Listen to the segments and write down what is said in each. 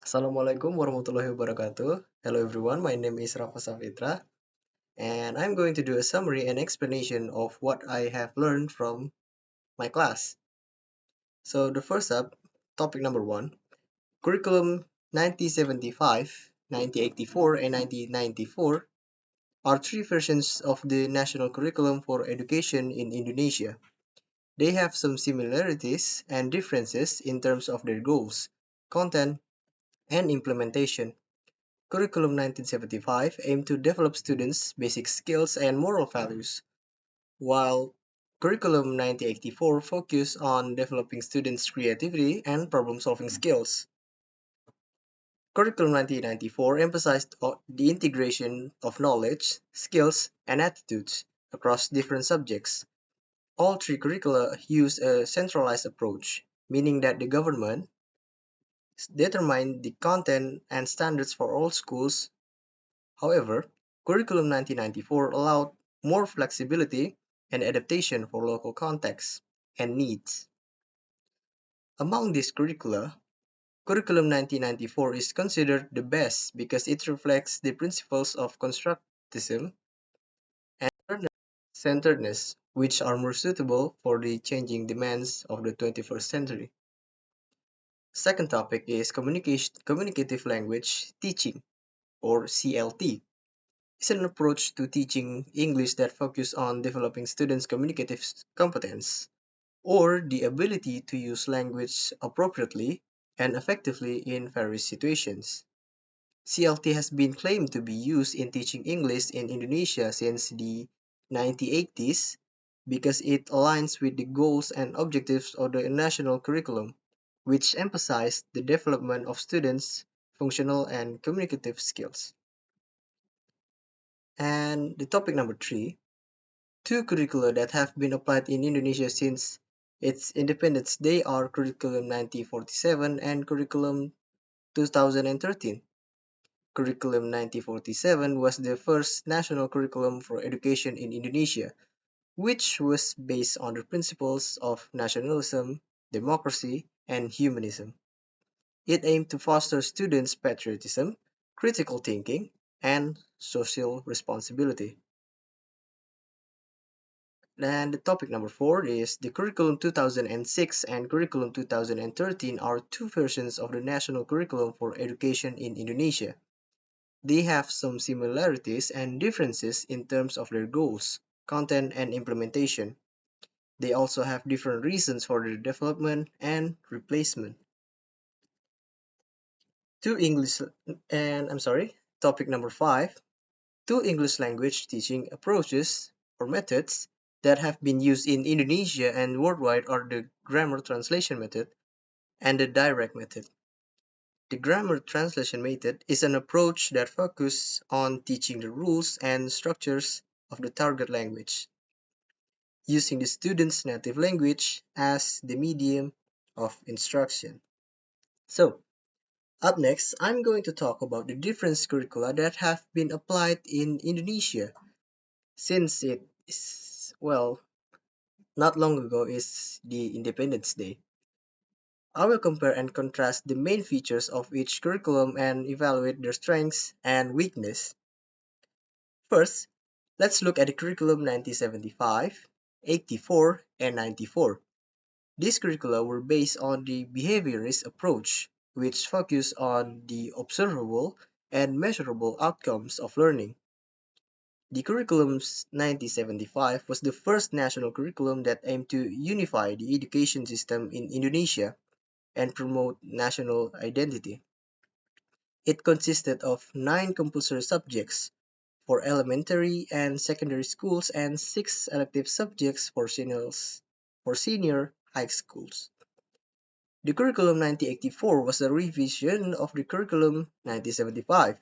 Assalamualaikum warahmatullahi wabarakatuh. Hello everyone, my name is Rava Safitra, and I'm going to do a summary and explanation of what I have learned from my class. So the first up, topic number one, curriculum 1975, 1984, and 1994 are three versions of the national curriculum for education in Indonesia. They have some similarities and differences in terms of their goals, content, and implementation. Curriculum 1975 aimed to develop students' basic skills and moral values, while Curriculum 1984 focused on developing students' creativity and problem-solving skills. Curriculum 1994 emphasized the integration of knowledge, skills, and attitudes across different subjects. All three curricula use a centralized approach, meaning that the government determined the content and standards for all schools. However, Curriculum 1994 allowed more flexibility and adaptation for local contexts and needs. Among these curricula, Curriculum 1994 is considered the best because it reflects the principles of constructivism and learner-centeredness, which are more suitable for the changing demands of the 21st century. Second topic is communicative language teaching, or CLT. Is an approach to teaching English that focuses on developing students' communicative competence or the ability to use language appropriately and effectively in various situations. CLT has been claimed to be used in teaching English in Indonesia since the 1980s because it aligns with the goals and objectives of the national curriculum, which emphasize the development of students' functional and communicative skills. And the topic number three, two curricula that have been applied in Indonesia since its independence day are Curriculum 1947 and Curriculum 2013. Curriculum 1947 was the first national curriculum for education in Indonesia, which was based on the principles of nationalism, democracy, and humanism. It aimed to foster students' patriotism, critical thinking, and social responsibility. And the topic number four is the Curriculum 2006 and Curriculum 2013 are two versions of the national curriculum for education in Indonesia. They have some similarities and differences in terms of their goals, content, and implementation. They also have different reasons for their development and replacement. Two English and I'm sorry, topic number five, two English language teaching approaches or methods that have been used in Indonesia and worldwide are the grammar translation method and the direct method. The grammar translation method is an approach that focuses on teaching the rules and structures of the target language, using the student's native language as the medium of instruction. So, up next, I'm going to talk about the different curricula that have been applied in Indonesia since it is, well, not long ago is the Independence Day. I will compare and contrast the main features of each curriculum and evaluate their strengths and weakness. First, let's look at the curriculum 1975, 84, and 94. These curricula were based on the behaviorist approach, which focused on the observable and measurable outcomes of learning. The curriculum 1975 was the first national curriculum that aimed to unify the education system in Indonesia and promote national identity. It consisted of 9 compulsory subjects for elementary and secondary schools and 6 elective subjects for senior high schools. The curriculum 1984 was a revision of the curriculum 1975,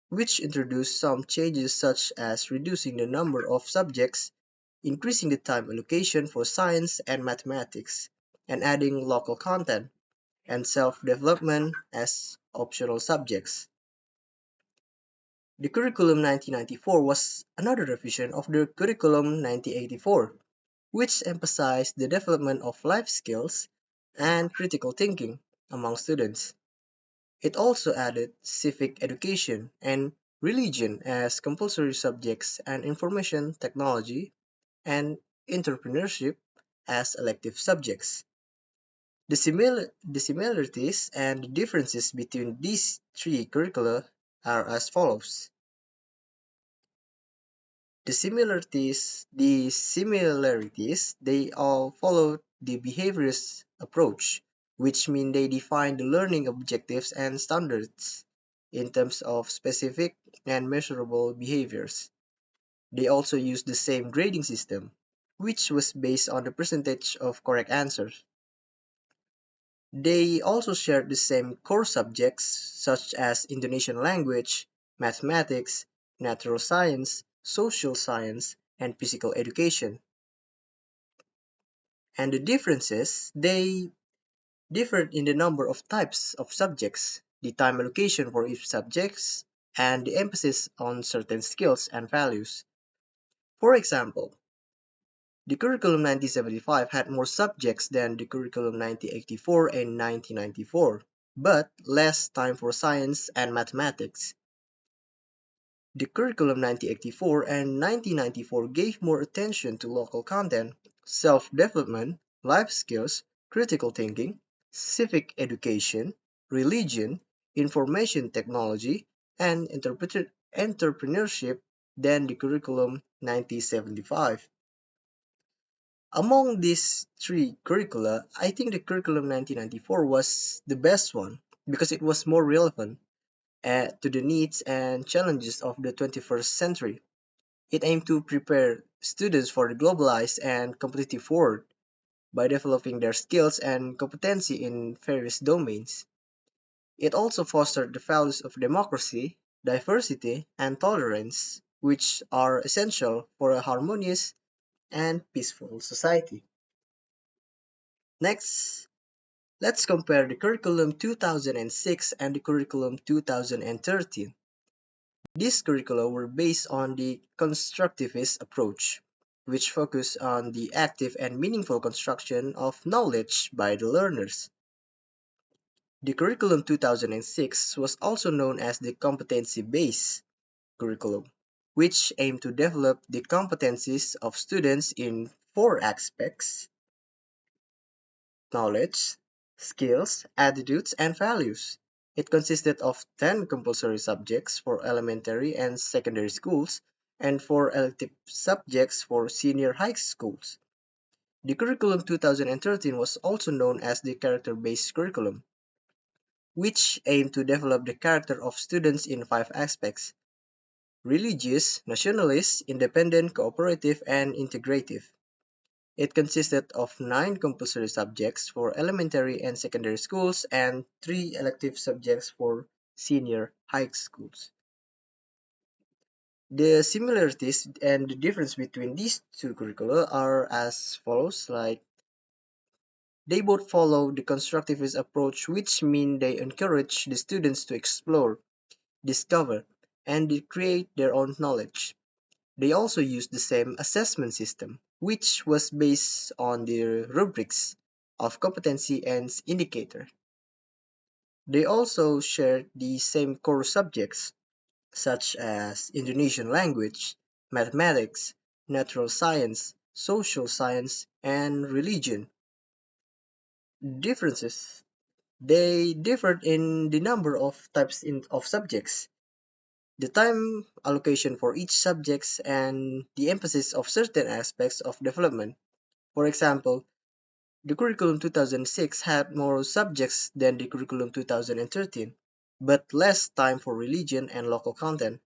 which introduced some changes such as reducing the number of subjects, increasing the time allocation for science and mathematics, and adding local content and self-development as optional subjects. The curriculum 1994 was another revision of the curriculum 1984, which emphasized the development of life skills and critical thinking among students. It also added civic education and religion as compulsory subjects and information technology and entrepreneurship as elective subjects. The similarities and the differences between these three curricula are as follows. The similarities, they all follow the behaviorist approach, which mean they define the learning objectives and standards in terms of specific and measurable behaviors. They also use the same grading system, which was based on the percentage of correct answers. They also shared the same core subjects such as Indonesian language, mathematics, natural science, social science, and physical education. And the differences, they differed in the number of types of subjects, the time allocation for each subjects, and the emphasis on certain skills and values. For example, the curriculum 1975 had more subjects than the curriculum 1984 and 1994, but less time for science and mathematics. The curriculum 1984 and 1994 gave more attention to local content, self-development, life skills, critical thinking, civic education, religion, information technology, and entrepreneurship than the curriculum 1975. Among these three curricula, I think the curriculum 1994 was the best one because it was more relevant to the needs and challenges of the 21st century. It aimed to prepare students for the globalized and competitive world by developing their skills and competency in various domains. It also fostered the values of democracy, diversity, and tolerance, which are essential for a harmonious and peaceful society. Next, let's compare the curriculum 2006 and the curriculum 2013. These curricula were based on the constructivist approach, which focused on the active and meaningful construction of knowledge by the learners. The curriculum 2006 was also known as the competency-based curriculum, which aimed to develop the competencies of students in four aspects: knowledge, skills, attitudes, and values. It consisted of 10 compulsory subjects for elementary and secondary schools and 4 elective subjects for senior high schools. The curriculum 2013 was also known as the character-based curriculum, which aimed to develop the character of students in 5 aspects: religious, nationalist, independent, cooperative, and integrative. It consisted of 9 compulsory subjects for elementary and secondary schools and 3 elective subjects for senior high schools. The similarities and the difference between these two curricula are as follows, like they both follow the constructivist approach, which mean they encourage the students to explore, discover, and create their own knowledge. They also use the same assessment system, which was based on the rubrics of competency and indicator. They also shared the same core subjects, such as Indonesian language, mathematics, natural science, social science, and religion. Differences. They differed in the number of of subjects, the time allocation for each subjects, and the emphasis of certain aspects of development. For example, the curriculum 2006 had more subjects than the curriculum 2013, but less time for religion and local content.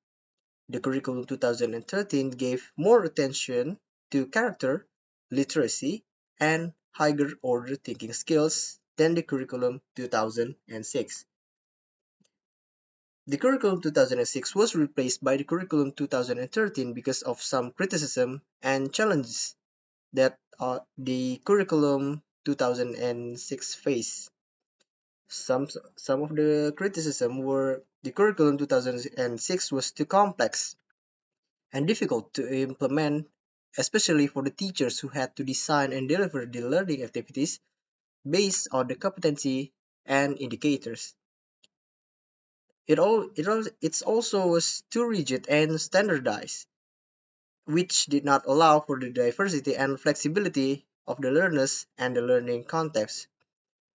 The curriculum 2013 gave more attention to character, literacy, and higher order thinking skills than the curriculum 2006. The curriculum 2006 was replaced by the curriculum 2013 because of some criticism and challenges that the curriculum 2006 faced. Some of the criticism were the curriculum 2006 was too complex and difficult to implement, especially for the teachers who had to design and deliver the learning activities based on the competency and indicators. It's also was too rigid and standardized, which did not allow for the diversity and flexibility of the learners and the learning context.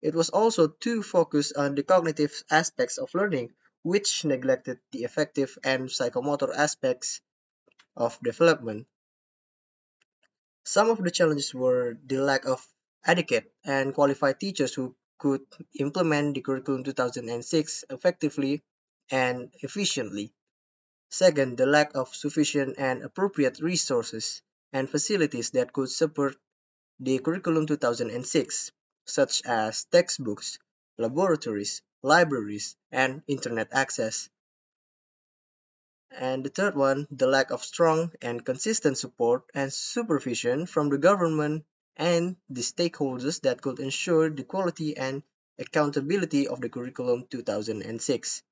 It was also too focused on the cognitive aspects of learning, which neglected the affective and psychomotor aspects of development. Some of the challenges were the lack of adequate and qualified teachers who could implement the curriculum 2006 effectively and efficiently. Second, the lack of sufficient and appropriate resources and facilities that could support the curriculum 2006, such as textbooks, laboratories, libraries, and internet access. And the third one, the lack of strong and consistent support and supervision from the government and the stakeholders that could ensure the quality and accountability of the curriculum 2006.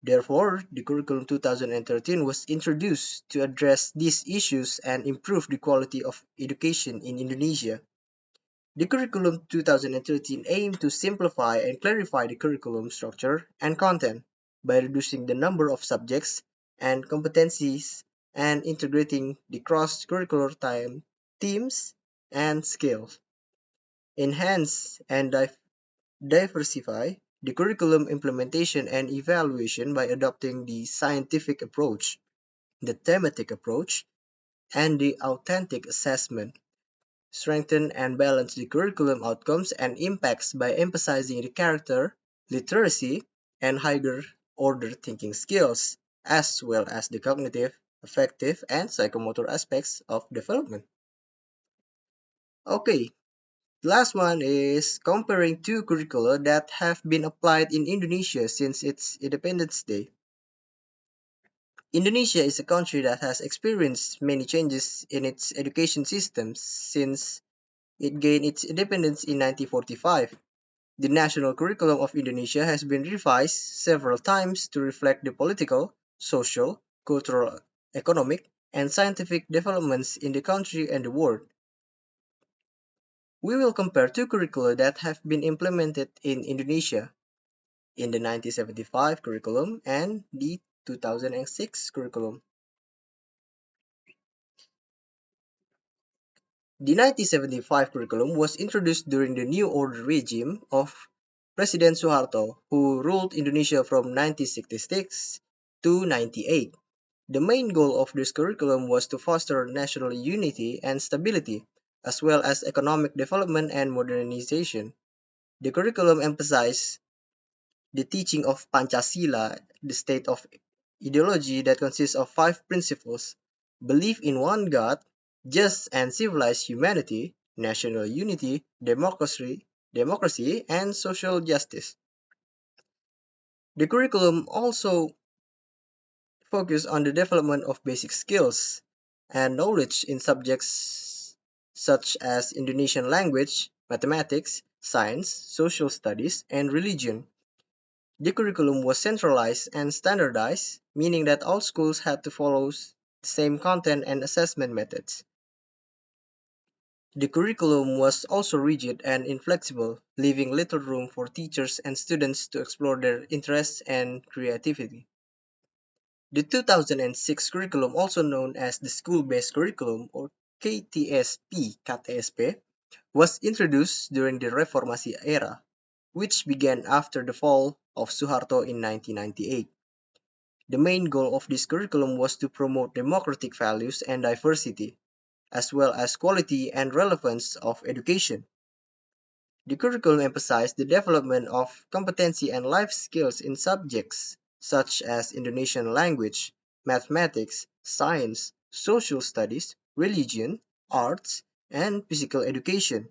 Therefore, the curriculum 2013 was introduced to address these issues and improve the quality of education in Indonesia. The curriculum 2013 aimed to simplify and clarify the curriculum structure and content by reducing the number of subjects and competencies and integrating the cross-curricular time, themes, and skills. Enhance and diversify the curriculum implementation and evaluation by adopting the scientific approach, the thematic approach, and the authentic assessment. Strengthen and balance the curriculum outcomes and impacts by emphasizing the character, literacy, and higher order thinking skills, as well as the cognitive, affective, and psychomotor aspects of development. Okay, the last one is comparing two curricula that have been applied in Indonesia since its Independence Day. Indonesia is a country that has experienced many changes in its education system since it gained its independence in 1945. The national curriculum of Indonesia has been revised several times to reflect the political, social, cultural, economic, and scientific developments in the country and the world. We will compare two curricula that have been implemented in Indonesia in the 1975 curriculum and the 2006 curriculum. The 1975 curriculum was introduced during the New Order regime of President Suharto, who ruled Indonesia from 1966 to 98. The main goal of this curriculum was to foster national unity and stability, as well as economic development and modernization. The curriculum emphasized the teaching of Pancasila, the state of ideology that consists of five principles: belief in one God, just and civilized humanity, national unity, democracy, and social justice. The curriculum also focused on the development of basic skills and knowledge in subjects such as Indonesian language, mathematics, science, social studies, and religion. The curriculum was centralized and standardized, meaning that all schools had to follow the same content and assessment methods. The curriculum was also rigid and inflexible, leaving little room for teachers and students to explore their interests and creativity. The 2006 curriculum, also known as the School-Based Curriculum or KTSP, was introduced during the Reformasi era, which began after the fall of Suharto in 1998. The main goal of this curriculum was to promote democratic values and diversity, as well as quality and relevance of education. The curriculum emphasized the development of competency and life skills in subjects such as Indonesian language, mathematics, science, social studies, religion, arts, and physical education.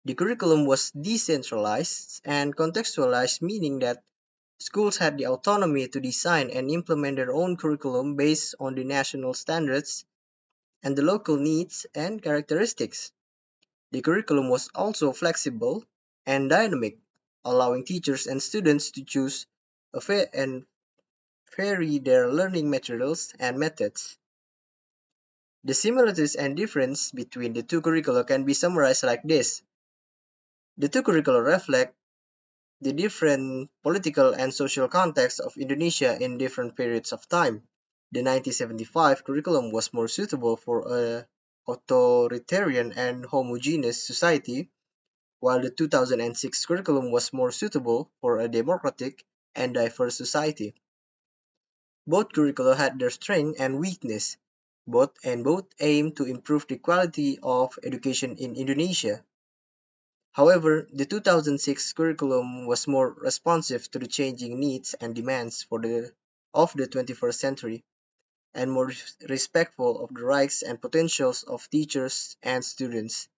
The curriculum was decentralized and contextualized, meaning that schools had the autonomy to design and implement their own curriculum based on the national standards and the local needs and characteristics. The curriculum was also flexible and dynamic, allowing teachers and students to choose and vary their learning materials and methods. The similarities and difference between the two curricula can be summarized like this. The two curricula reflect the different political and social contexts of Indonesia in different periods of time. The 1975 curriculum was more suitable for a authoritarian and homogeneous society, while the 2006 curriculum was more suitable for a democratic and diverse society. Both curricula had their strength and weakness, both aimed to improve the quality of education in Indonesia. However, the 2006 curriculum was more responsive to the changing needs and demands of the 21st century, and more respectful of the rights and potentials of teachers and students.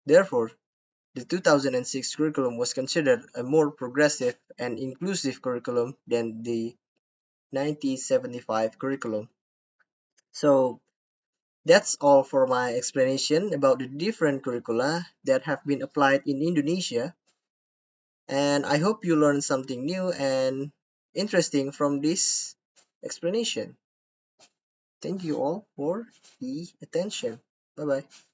Therefore, the 2006 curriculum was considered a more progressive and inclusive curriculum than the 1975 curriculum. So, that's all for my explanation about the different curricula that have been applied in Indonesia, and I hope you learned something new and interesting from this explanation. Thank you all for the attention. Bye bye.